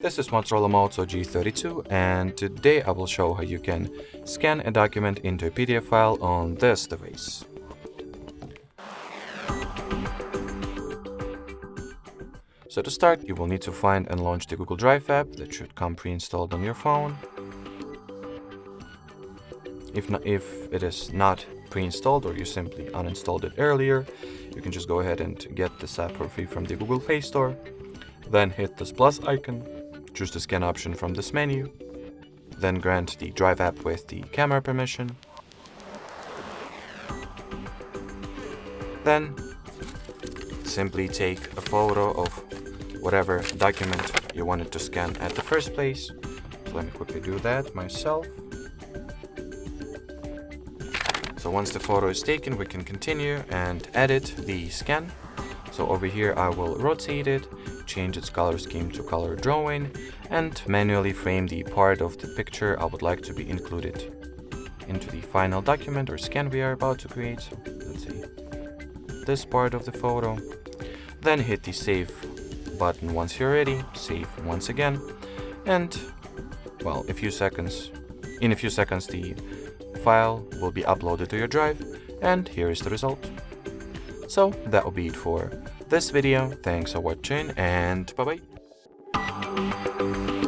This is Motorola Moto G32, and today I will show how you can scan a document into a PDF file on this device. So to start, you will need to find and launch the Google Drive app that should come pre-installed on your phone. If it is not pre-installed or you simply uninstalled it earlier, you can just go ahead and get this app for free from the Google Play Store. Then hit this plus icon, choose the scan option from this menu, then grant the Drive app with the camera permission. Then simply take a photo of whatever document you wanted to scan at the first place. So let me quickly do that myself. So once the photo is taken, we can continue and edit the scan. So over here I will rotate it, change its color scheme to color drawing, and manually frame the part of the picture I would like to be included into the final document or scan we are about to create. So let's say this part of the photo. Then hit the save button once you're ready, save once again, and well, in a few seconds the file will be uploaded to your drive, and here is the result. So that will be it for this video. Thanks for watching, and bye bye.